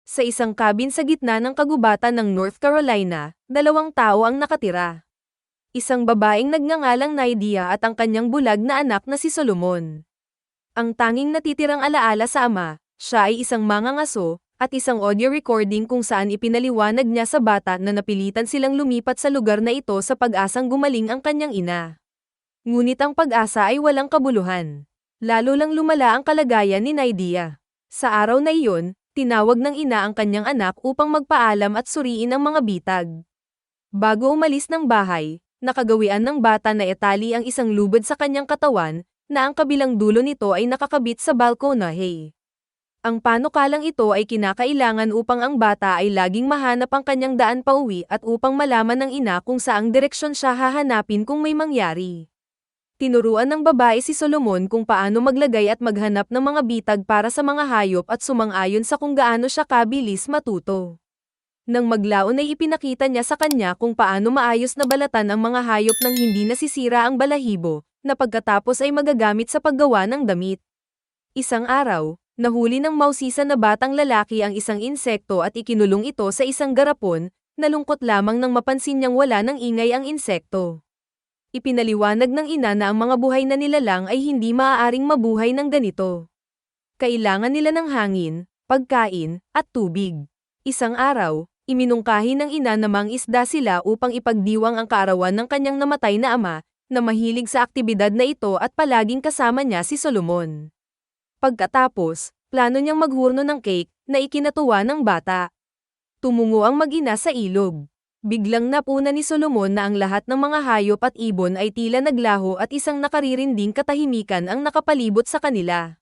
Sa isang cabin sa gitna ng kagubatan ng North Carolina, 2 tao ang nakatira. Isang babaeng nagngangalang Nydia at ang kanyang bulag na anak na si Solomon. Ang tanging natitirang alaala sa ama, siya ay isang mangangaso, at isang audio recording kung saan ipinaliwanag niya sa bata na napilitan silang lumipat sa lugar na ito sa pag-asang gumaling ang kanyang ina. Ngunit ang pag-asa ay walang kabuluhan. Lalo lang lumala ang kalagayan ni Nydia. Sa araw na iyon, tinawag ng ina ang kanyang anak upang magpaalam at suriin ang mga bitag. Bago umalis ng bahay, nakagawian ng bata na itali ang isang lubid sa kanyang katawan, na ang kabilang dulo nito ay nakakabit sa balkonahe. Ang panukalang ito ay kinakailangan upang ang bata ay laging mahanap ang kanyang daan pauwi at upang malaman ng ina kung saang direksyon siya hahanapin kung may mangyari. Tinuruan ng babae si Solomon kung paano maglagay at maghanap ng mga bitag para sa mga hayop at sumang-ayon sa kung gaano siya kabilis matuto. Nang maglaon ay ipinakita niya sa kanya kung paano maayos na balatan ang mga hayop nang hindi nasisira ang balahibo, na pagkatapos ay magagamit sa paggawa ng damit. Isang araw, nahuli ng mausisan na batang lalaki ang isang insekto at ikinulong ito sa isang garapon, nalungkot lamang nang mapansin niyang wala ng ingay ang insekto. Ipinaliwanag ng ina na ang mga buhay na nilalang ay hindi maaaring mabuhay ng ganito. Kailangan nila ng hangin, pagkain, at tubig. Isang araw, iminungkahi ng ina na mangisda sila upang ipagdiwang ang kaarawan ng kanyang namatay na ama, na mahilig sa aktibidad na ito at palaging kasama niya si Solomon. Pagkatapos, plano niyang maghurno ng cake, na ikinatuwa ng bata. Tumungo ang mag-ina sa ilog. Biglang napuna ni Solomon na ang lahat ng mga hayop at ibon ay tila naglaho at isang nakaririnding katahimikan ang nakapalibot sa kanila.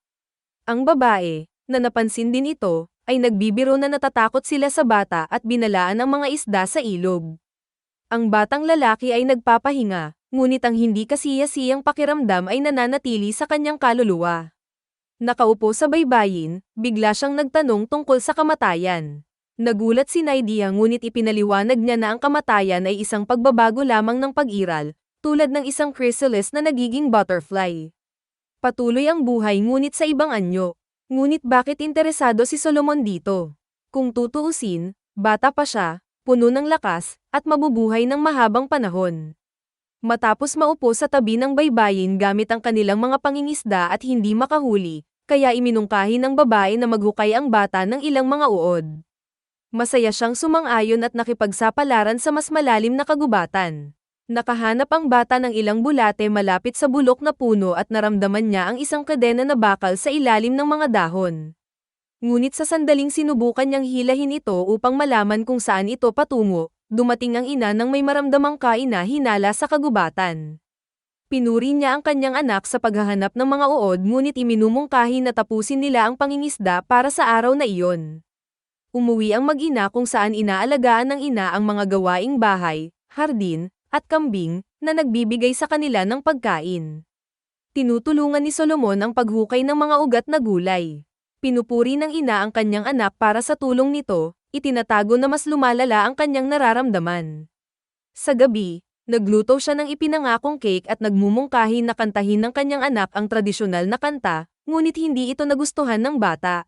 Ang babae, na napansin din ito, ay nagbibiro na natatakot sila sa bata at binalaan ang mga isda sa ilog. Ang batang lalaki ay nagpapahinga, ngunit ang hindi kasiya-siyang pakiramdam ay nananatili sa kanyang kaluluwa. Nakaupo sa baybayin, bigla siyang nagtanong tungkol sa kamatayan. Nagulat si Nydia ngunit ipinaliwanag niya na ang kamatayan ay isang pagbabago lamang ng pag-iral, tulad ng isang chrysalis na nagiging butterfly. Patuloy ang buhay ngunit sa ibang anyo. Ngunit bakit interesado si Solomon dito? Kung tutuusin, bata pa siya, puno ng lakas, at mabubuhay ng mahabang panahon. Matapos maupo sa tabi ng baybayin gamit ang kanilang mga pangingisda at hindi makahuli, kaya iminungkahi ng babae na maghukay ang bata ng ilang mga uod. Masaya siyang sumang-ayon at nakipagsapalaran sa mas malalim na kagubatan. Nakahanap ang bata ng ilang bulate malapit sa bulok na puno at naramdaman niya ang isang kadena na bakal sa ilalim ng mga dahon. Ngunit sa sandaling sinubukan niyang hilahin ito upang malaman kung saan ito patungo, dumating ang ina ng may maramdamang kaina-hinala sa kagubatan. Pinuri niya ang kanyang anak sa paghahanap ng mga uod ngunit iminumungkahi na tapusin nila ang pangingisda para sa araw na iyon. Umuwi ang mag-ina kung saan inaalagaan ng ina ang mga gawaing bahay, hardin, at kambing, na nagbibigay sa kanila ng pagkain. Tinutulungan ni Solomon ang paghukay ng mga ugat na gulay. Pinupuri ng ina ang kanyang anak para sa tulong nito, itinatago na mas lumalala ang kanyang nararamdaman. Sa gabi, nagluto siya ng ipinangakong cake at nagmumungkahi na kantahin ng kanyang anak ang tradisyonal na kanta, ngunit hindi ito nagustuhan ng bata.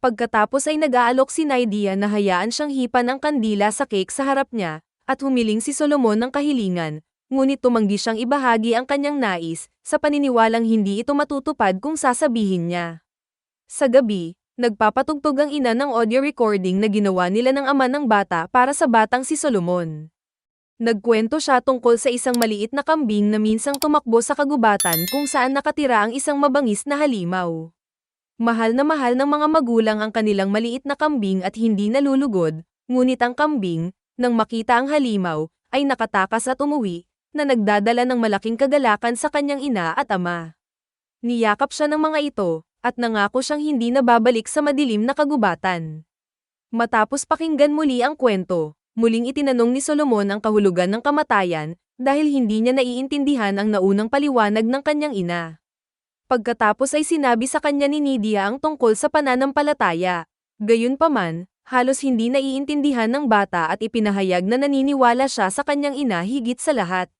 Pagkatapos ay nag-aalok si Nydia na hayaan siyang hipan ang kandila sa cake sa harap niya, at humiling si Solomon ng kahilingan, ngunit tumanggi siyang ibahagi ang kanyang nais, sa paniniwalang hindi ito matutupad kung sasabihin niya. Sa gabi, nagpapatugtog ang ina ng audio recording na ginawa nila ng ama ng bata para sa batang si Solomon. Nagkwento siya tungkol sa isang maliit na kambing na minsang tumakbo sa kagubatan kung saan nakatira ang isang mabangis na halimaw. Mahal ng mga magulang ang kanilang maliit na kambing at hindi nalulugod, ngunit ang kambing, nang makita ang halimaw, ay nakatakas at umuwi, na nagdadala ng malaking kagalakan sa kanyang ina at ama. Niyakap siya ng mga ito, at nangako siyang hindi na babalik sa madilim na kagubatan. Matapos pakinggan muli ang kwento, muling itinanong ni Solomon ang kahulugan ng kamatayan, dahil hindi niya naiintindihan ang naunang paliwanag ng kanyang ina. Pagkatapos ay sinabi sa kanya ni Nydia ang tungkol sa pananampalataya. Gayunpaman, halos hindi naiintindihan ng bata at ipinahayag na naniniwala siya sa kanyang ina higit sa lahat.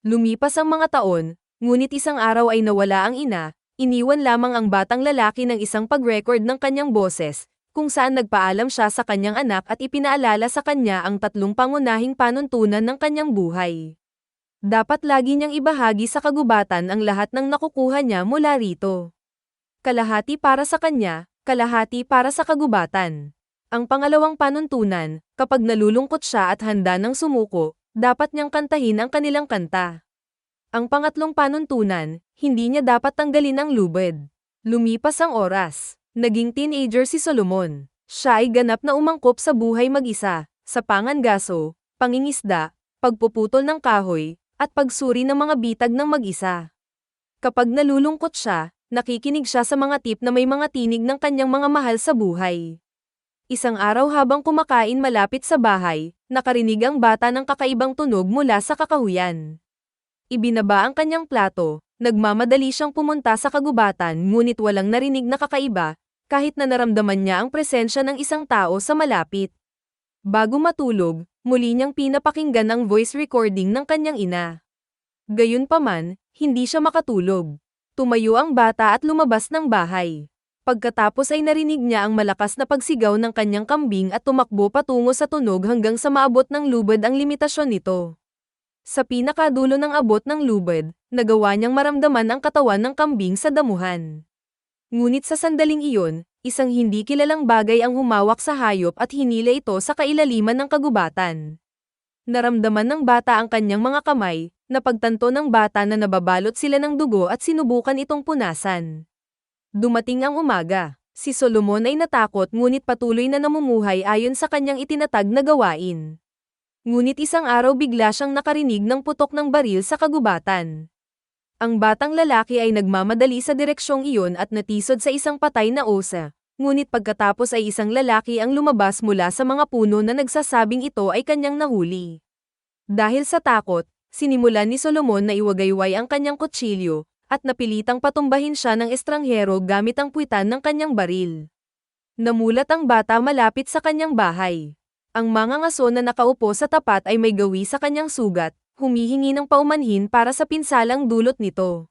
Lumipas ang mga taon, ngunit isang araw ay nawala ang ina, iniwan lamang ang batang lalaki ng isang pag-record ng kanyang boses, kung saan nagpaalam siya sa kanyang anak at ipinaalala sa kanya ang 3 pangunahing panuntunan ng kanyang buhay. Dapat lagi niyang ibahagi sa kagubatan ang lahat ng nakukuha niya mula rito. Kalahati para sa kanya, kalahati para sa kagubatan. Ang pangalawang panuntunan, kapag nalulungkot siya at handa ng sumuko, dapat niyang kantahin ang kanilang kanta. Ang pangatlong panuntunan, hindi niya dapat tanggalin ang lubid. Lumipas ang oras. Naging teenager si Solomon. Siya ay ganap na umangkop sa buhay mag-isa, sa pangangaso, pangingisda, pagpuputol ng kahoy, at pagsuri ng mga bitag ng mag-isa. Kapag nalulungkot siya, nakikinig siya sa mga tip na may mga tinig ng kanyang mga mahal sa buhay. Isang araw habang kumakain malapit sa bahay, nakarinig ang bata ng kakaibang tunog mula sa kakahuyan. Ibinaba ang kanyang plato, nagmamadali siyang pumunta sa kagubatan ngunit walang narinig na kakaiba, kahit na naramdaman niya ang presensya ng isang tao sa malapit. Bago matulog, muli niyang pinapakinggan ang voice recording ng kanyang ina. Gayunpaman, hindi siya makatulog. Tumayo ang bata at lumabas ng bahay. Pagkatapos ay narinig niya ang malakas na pagsigaw ng kanyang kambing at tumakbo patungo sa tunog hanggang sa maabot ng lubid ang limitasyon nito. Sa pinakadulo ng abot ng lubid, nagawa niyang maramdaman ang katawan ng kambing sa damuhan. Ngunit sa sandaling iyon, isang hindi kilalang bagay ang humawak sa hayop at hinila ito sa kailaliman ng kagubatan. Naramdaman ng bata ang kanyang mga kamay, napagtanto ng bata na nababalot sila ng dugo at sinubukan itong punasan. Dumating ang umaga. Si Solomon ay natakot ngunit patuloy na namumuhay ayon sa kanyang itinatag na gawain. Ngunit isang araw bigla siyang nakarinig ng putok ng baril sa kagubatan. Ang batang lalaki ay nagmamadali sa direksyong iyon at natisod sa isang patay na osa. Ngunit pagkatapos ay isang lalaki ang lumabas mula sa mga puno na nagsasabing ito ay kanyang nahuli. Dahil sa takot, sinimulan ni Solomon na iwagayway ang kanyang kutsilyo, at napilitang patumbahin siya ng estranghero gamit ang puwitan ng kanyang baril. Namulat ang bata malapit sa kanyang bahay. Ang mga ngaso na nakaupo sa tapat ay may gawi sa kanyang sugat, humihingi ng paumanhin para sa pinsalang dulot nito.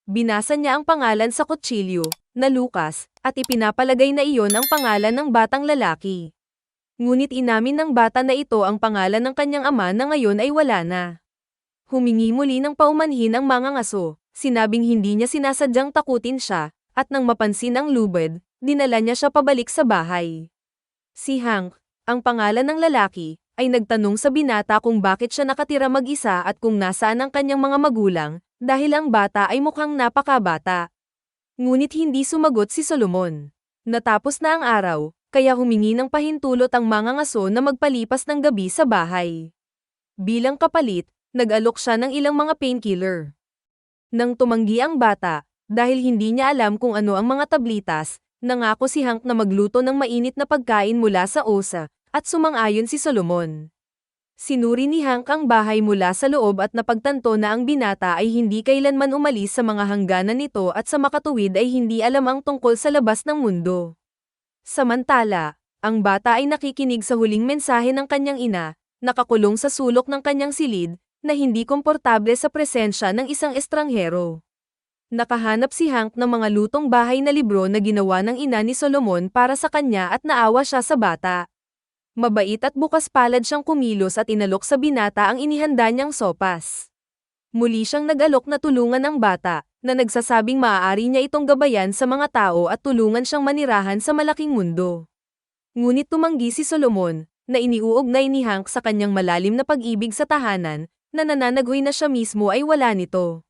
Binasa niya ang pangalan sa kutsilyo, na Lucas, at ipinapalagay na iyon ang pangalan ng batang lalaki. Ngunit inamin ng bata na ito ang pangalan ng kanyang ama na ngayon ay wala na. Humingi muli ng paumanhin ang mga ngaso, sinabing hindi niya sinasadyang takutin siya, at nang mapansin ang lubid, dinala niya siya pabalik sa bahay. Si Hank, ang pangalan ng lalaki, ay nagtanong sa binata kung bakit siya nakatira mag-isa at kung nasaan ang kanyang mga magulang, dahil ang bata ay mukhang napakabata. Ngunit hindi sumagot si Solomon. Natapos na ang araw, kaya humingi ng pahintulot ang mga ngaso na magpalipas ng gabi sa bahay. Bilang kapalit, nag-alok siya ng ilang mga painkiller. Nang tumanggi ang bata, dahil hindi niya alam kung ano ang mga tablitas, nangako si Hank na magluto ng mainit na pagkain mula sa osa, at sumang-ayon si Solomon. Sinuri ni Hank ang bahay mula sa loob at napagtanto na ang binata ay hindi kailanman umalis sa mga hangganan nito at sa makatuwid ay hindi alam ang tungkol sa labas ng mundo. Samantala, ang bata ay nakikinig sa huling mensahe ng kanyang ina, nakakulong sa sulok ng kanyang silid, na hindi komportable sa presensya ng isang estranghero. Nakahanap si Hank ng mga lutong bahay na libro na ginawa ng ina ni Solomon para sa kanya at naawa siya sa bata. Mabait at bukas palad siyang kumilos at inalok sa binata ang inihanda niyang sopas. Muli siyang nag-alok na tulungan ang bata, na nagsasabing maaari niya itong gabayan sa mga tao at tulungan siyang manirahan sa malaking mundo. Ngunit tumanggi si Solomon, na iniuugnay ni Hank sa kanyang malalim na pag-ibig sa tahanan, na nananaghoy na siya mismo ay wala nito.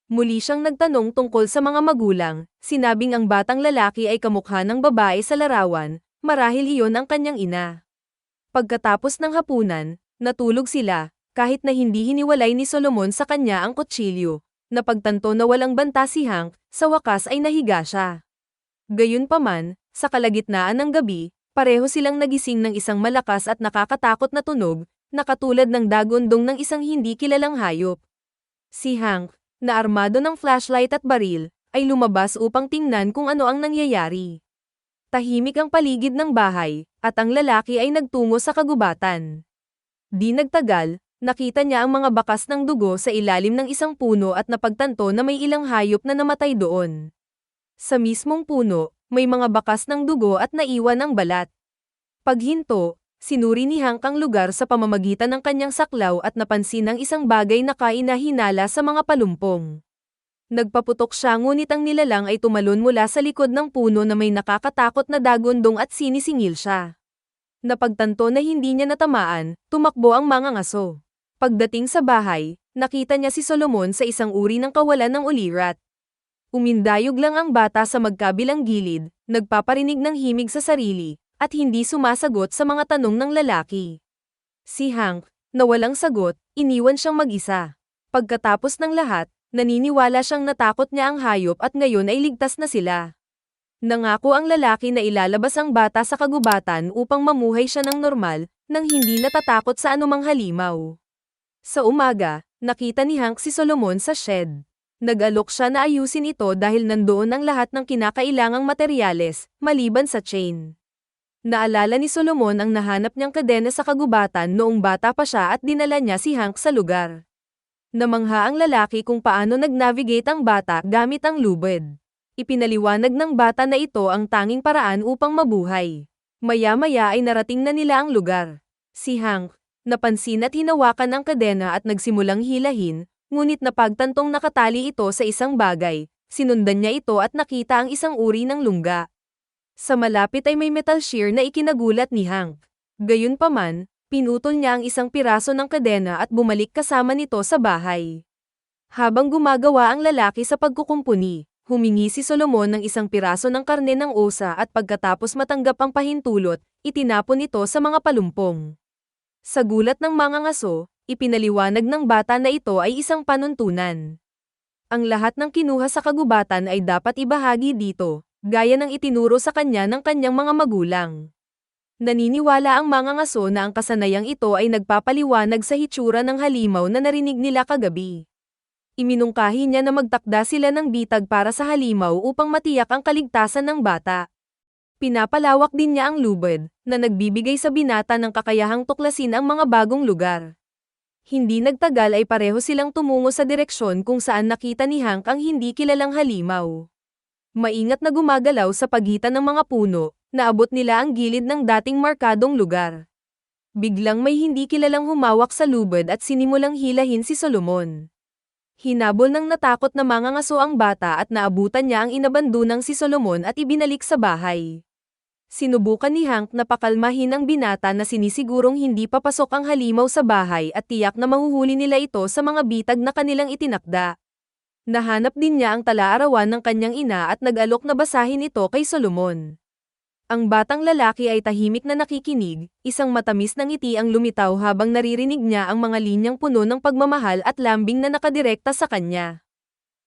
Muli siyang nagtanong tungkol sa mga magulang, sinabing ang batang lalaki ay kamukha ng babae sa larawan, marahil iyon ang kanyang ina. Pagkatapos ng hapunan, natulog sila, kahit na hindi hiniwalay ni Solomon sa kanya ang kutsilyo. Napagtanto na walang banta si Hank, sa wakas ay nahiga siya. Gayunpaman, sa kalagitnaan ng gabi, pareho silang nagising ng isang malakas at nakakatakot na tunog, na katulad ng dagundong ng isang hindi kilalang hayop. Si Hank, na armado ng flashlight at baril, ay lumabas upang tingnan kung ano ang nangyayari. Tahimik ang paligid ng bahay, at ang lalaki ay nagtungo sa kagubatan. Di nagtagal, nakita niya ang mga bakas ng dugo sa ilalim ng isang puno at napagtanto na may ilang hayop na namatay doon. Sa mismong puno, may mga bakas ng dugo at naiwan ang balat. Paghinto, sinuri ni Hank ang lugar sa pamamagitan ng kanyang saklaw at napansin ang isang bagay na kainahinala sa mga palumpong. Nagpaputok siya ngunit ang nilalang ay tumalon mula sa likod ng puno na may nakakatakot na dagundong at sinisingil siya. Napagtanto na hindi niya natamaan, tumakbo ang mga ngaso. Pagdating sa bahay, nakita niya si Solomon sa isang uri ng kawalan ng ulirat. Umindayog lang ang bata sa magkabilang gilid, nagpaparinig ng himig sa sarili, at hindi sumasagot sa mga tanong ng lalaki. Si Hank, na walang sagot, iniwan siyang mag-isa. Pagkatapos ng lahat, naniniwala siyang natakot niya ang hayop at ngayon ay ligtas na sila. Nangako ang lalaki na ilalabas ang bata sa kagubatan upang mamuhay siya ng normal, nang hindi natatakot sa anumang halimaw. Sa umaga, nakita ni Hank si Solomon sa shed. Nag-alok siya na ayusin ito dahil nandoon ang lahat ng kinakailangang materyales, maliban sa chain. Naalala ni Solomon ang nahanap niyang kadena sa kagubatan noong bata pa siya at dinala niya si Hank sa lugar. Namangha ang lalaki kung paano nag-navigate ang bata gamit ang lubid. Ipinaliwanag ng bata na ito ang tanging paraan upang mabuhay. Maya-maya ay narating na nila ang lugar. Si Hank, napansin at hinawakan ang kadena at nagsimulang hilahin, ngunit napagtantong nakatali ito sa isang bagay. Sinundan niya ito at nakita ang isang uri ng lungga. Sa malapit ay may metal shear na ikinagulat ni Hank. Gayunpaman, pinutol niya ang isang piraso ng kadena at bumalik kasama nito sa bahay. Habang gumagawa ang lalaki sa pagkukumpuni, humingi si Solomon ng isang piraso ng karne ng osa at pagkatapos matanggap ang pahintulot, itinapon ito sa mga palumpong. Sa gulat ng mga ngaso, ipinaliwanag ng bata na ito ay isang panuntunan. Ang lahat ng kinuha sa kagubatan ay dapat ibahagi dito, gaya ng itinuro sa kanya ng kanyang mga magulang. Naniniwala ang mga ngaso na ang kasanayang ito ay nagpapaliwanag sa hitsura ng halimaw na narinig nila kagabi. Iminungkahi niya na magtakda sila ng bitag para sa halimaw upang matiyak ang kaligtasan ng bata. Pinapalawak din niya ang lubid, na nagbibigay sa binata ng kakayahang tuklasin ang mga bagong lugar. Hindi nagtagal ay pareho silang tumungo sa direksyon kung saan nakita ni Hank ang hindi kilalang halimaw. Maingat na gumagalaw sa pagitan ng mga puno, naabot nila ang gilid ng dating markadong lugar. Biglang may hindi kilalang humawak sa lubid at sinimulang hilahin si Solomon. Hinabol ng natakot na mga ngaso ang bata at naabutan niya ang inabandunang si Solomon at ibinalik sa bahay. Sinubukan ni Hank na pakalmahin ang binata na sinisigurong hindi papasok ang halimaw sa bahay at tiyak na mahuhuli nila ito sa mga bitag na kanilang itinakda. Nahanap din niya ang tala-arawan ng kanyang ina at nag-alok na basahin ito kay Solomon. Ang batang lalaki ay tahimik na nakikinig, isang matamis na ngiti ang lumitaw habang naririnig niya ang mga linyang puno ng pagmamahal at lambing na nakadirekta sa kanya.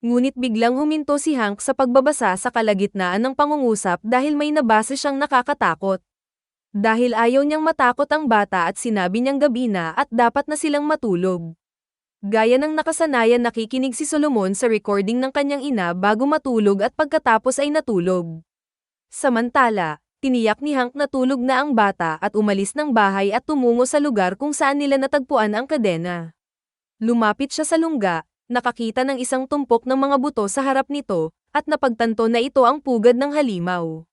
Ngunit biglang huminto si Hank sa pagbabasa sa kalagitnaan ng pangungusap dahil may nabasa siyang nakakatakot. Dahil ayaw niyang matakot ang bata at sinabi niyang gabi na at dapat na silang matulog. Gaya ng nakasanayan nakikinig si Solomon sa recording ng kanyang ina bago matulog at pagkatapos ay natulog. Samantala, tiniyak ni Hank na tulog na ang bata at umalis ng bahay at tumungo sa lugar kung saan nila natagpuan ang kadena. Lumapit siya sa lungga, nakakita ng isang tumpok ng mga buto sa harap nito, at napagtanto na ito ang pugad ng halimaw.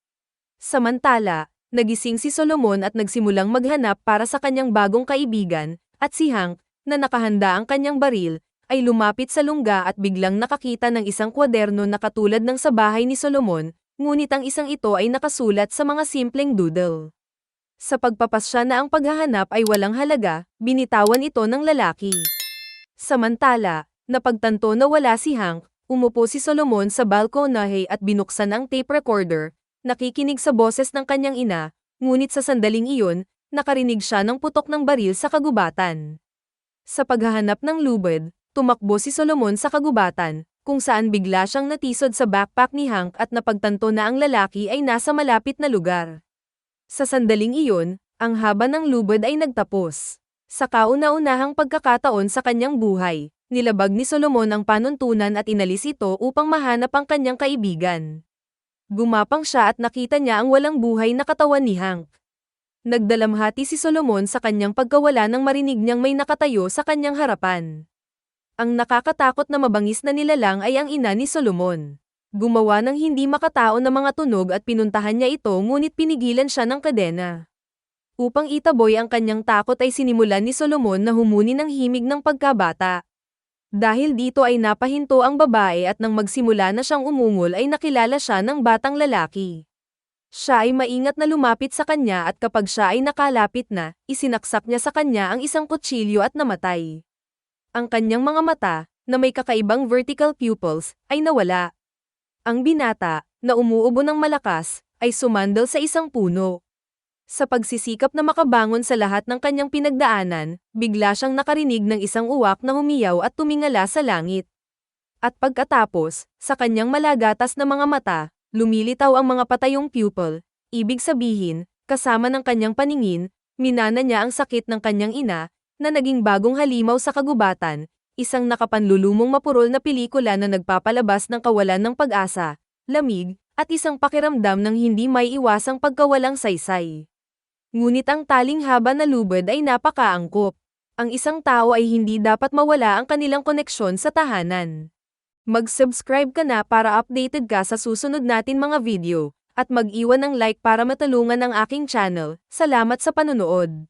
Samantala, nagising si Solomon at nagsimulang maghanap para sa kanyang bagong kaibigan, at si Hank, na nakahanda ang kanyang baril, ay lumapit sa lungga at biglang nakakita ng isang kwaderno na katulad ng sa bahay ni Solomon, ngunit ang isang ito ay nakasulat sa mga simpleng doodle. Sa pagpapasya na ang paghahanap ay walang halaga, binitawan ito ng lalaki. Samantala, napagtanto na wala si Hank, umupo si Solomon sa balkonahe at binuksan ang tape recorder, nakikinig sa boses ng kanyang ina, ngunit sa sandaling iyon, nakarinig siya ng putok ng baril sa kagubatan. Sa paghahanap ng lubid, tumakbo si Solomon sa kagubatan, kung saan bigla siyang natisod sa backpack ni Hank at napagtanto na ang lalaki ay nasa malapit na lugar. Sa sandaling iyon, ang haba ng lubid ay nagtapos. Sa kauna-unahang pagkakataon sa kanyang buhay, nilabag ni Solomon ang panuntunan at inalis ito upang mahanap ang kanyang kaibigan. Gumapang siya at nakita niya ang walang buhay na katawan ni Hank. Nagdalamhati si Solomon sa kanyang pagkawala nang marinig niyang may nakatayo sa kanyang harapan. Ang nakakatakot na mabangis na nilalang ay ang ina ni Solomon. Gumawa ng hindi makatao na mga tunog at pinuntahan niya ito ngunit pinigilan siya ng kadena. Upang itaboy ang kanyang takot ay sinimulan ni Solomon na humuni ng himig ng pagkabata. Dahil dito ay napahinto ang babae at nang magsimula na siyang umungol ay nakilala siya ng batang lalaki. Siya ay maingat na lumapit sa kanya at kapag siya ay nakalapit na, isinaksak niya sa kanya ang isang kutsilyo at namatay. Ang kanyang mga mata, na may kakaibang vertical pupils, ay nawala. Ang binata, na umuubo ng malakas, ay sumandal sa isang puno. Sa pagsisikap na makabangon sa lahat ng kanyang pinagdaanan, bigla siyang nakarinig ng isang uwak na humiyaw at tumingala sa langit. At pagkatapos, sa kanyang malagatas na mga mata, lumilitaw ang mga patayong pupil, ibig sabihin, kasama ng kanyang paningin, minana niya ang sakit ng kanyang ina, na naging bagong halimaw sa kagubatan, isang nakapanlulumong mapurol na pelikula na nagpapalabas ng kawalan ng pag-asa, lamig, at isang pakiramdam ng hindi may iwasang pagkawalang saysay. Ngunit ang taling haba na lubid ay napakaangkop. Ang isang tao ay hindi dapat mawala ang kanilang koneksyon sa tahanan. Mag-subscribe ka na para updated ka sa susunod natin mga video, at mag-iwan ng like para matulungan ang aking channel. Salamat sa panonood.